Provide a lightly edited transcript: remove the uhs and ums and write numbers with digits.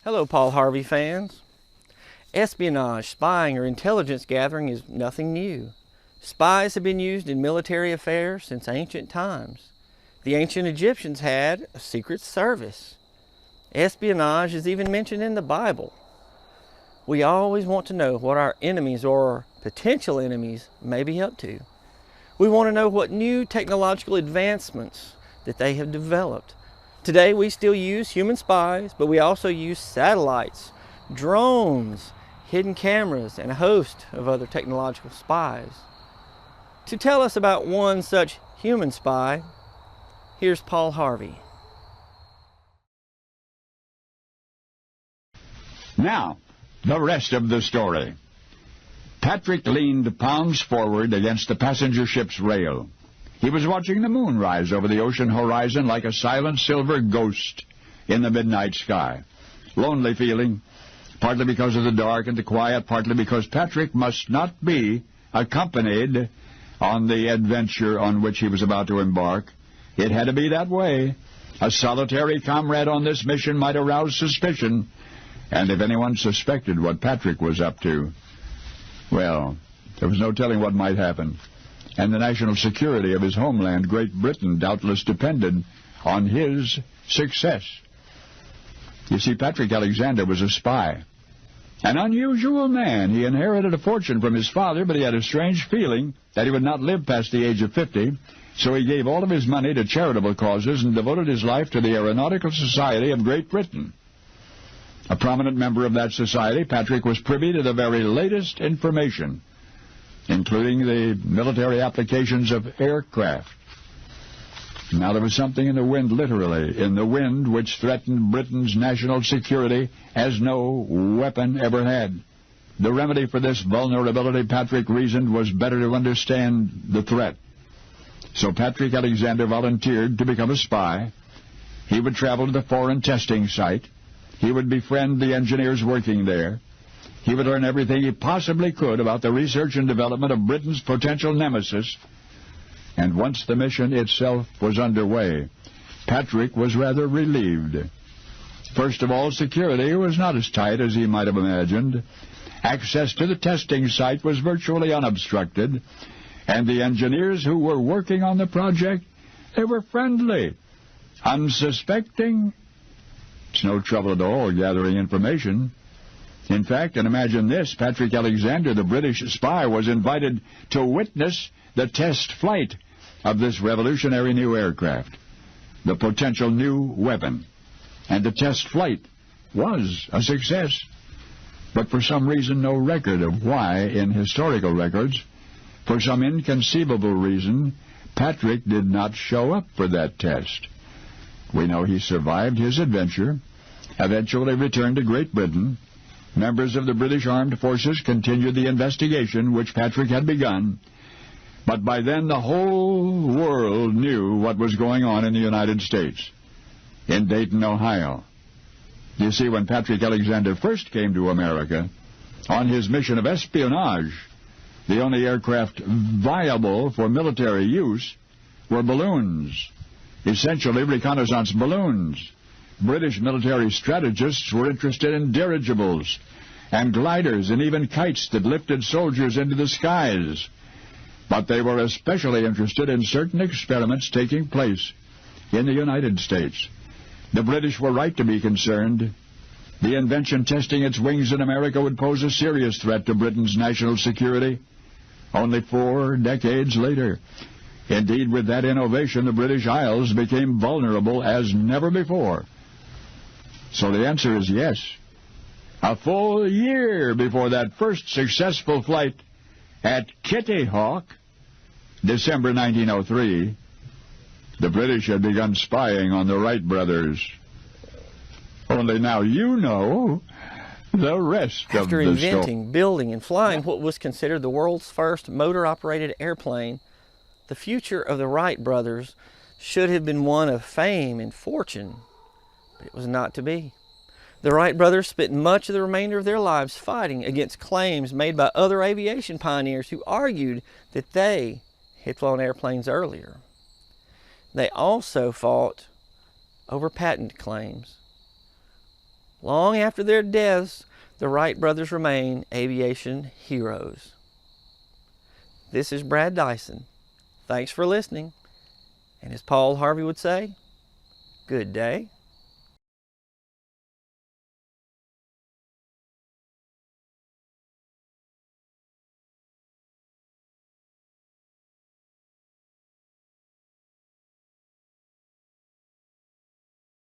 Hello, Paul Harvey fans. Espionage, spying, or intelligence gathering is nothing new. Spies have been used in military affairs since ancient times. The ancient Egyptians had a secret service. Espionage is even mentioned in the Bible. We always want to know what our enemies or potential enemies may be up to. We want to know what new technological advancements that they have developed. Today we still use human spies, but we also use satellites, drones, hidden cameras, and a host of other technological spies. To tell us about one such human spy, here's Paul Harvey. Now, the rest of the story. Patrick leaned palms forward against the passenger ship's rail. He was watching the moon rise over the ocean horizon like a silent silver ghost in the midnight sky. Lonely feeling, partly because of the dark and the quiet, partly because Patrick must not be accompanied on the adventure on which he was about to embark. It had to be that way. A solitary comrade on this mission might arouse suspicion, and if anyone suspected what Patrick was up to, well, there was no telling what might happen. And the national security of his homeland, Great Britain, doubtless depended on his success. You see, Patrick Alexander was a spy. An unusual man. He inherited a fortune from his father, but he had a strange feeling that he would not live past the age of 50, so he gave all of his money to charitable causes and devoted his life to the Aeronautical Society of Great Britain. A prominent member of that society, Patrick was privy to the very latest information, including the military applications of aircraft. Now there was something in the wind, literally, in the wind which threatened Britain's national security as no weapon ever had. The remedy for this vulnerability, Patrick reasoned, was better to understand the threat. So Patrick Alexander volunteered to become a spy. He would travel to the foreign testing site. He would befriend the engineers working there. He would learn everything he possibly could about the research and development of Britain's potential nemesis. And once the mission itself was underway, Patrick was rather relieved. First of all, security was not as tight as he might have imagined. Access to the testing site was virtually unobstructed, and the engineers who were working on the project, they were friendly, unsuspecting. It's no trouble at all gathering information. In fact, and imagine this, Patrick Alexander, the British spy, was invited to witness the test flight of this revolutionary new aircraft, the potential new weapon. And the test flight was a success. But for some reason, no record of why in historical records, for some inconceivable reason, Patrick did not show up for that test. We know he survived his adventure, eventually returned to Great Britain. Members of the British Armed Forces continued the investigation which Patrick had begun, but by then the whole world knew what was going on in the United States, in Dayton, Ohio. You see, when Patrick Alexander first came to America, on his mission of espionage, the only aircraft viable for military use were balloons, essentially reconnaissance balloons. British military strategists were interested in dirigibles and gliders and even kites that lifted soldiers into the skies. But they were especially interested in certain experiments taking place in the United States. The British were right to be concerned. The invention testing its wings in America would pose a serious threat to Britain's national security. Only 4 decades later, indeed, with that innovation, the British Isles became vulnerable as never before. So the answer is yes. A full year before that first successful flight at Kitty Hawk, December 1903, the British had begun spying on the Wright brothers. Only now you know the rest of the story. After inventing, building, and flying what was considered the world's first motor-operated airplane, the future of the Wright brothers should have been one of fame and fortune. It was not to be. The Wright brothers spent much of the remainder of their lives fighting against claims made by other aviation pioneers who argued that they had flown airplanes earlier. They also fought over patent claims. Long after their deaths, the Wright brothers remain aviation heroes. This is Brad Dison. Thanks for listening. And as Paul Harvey would say, good day.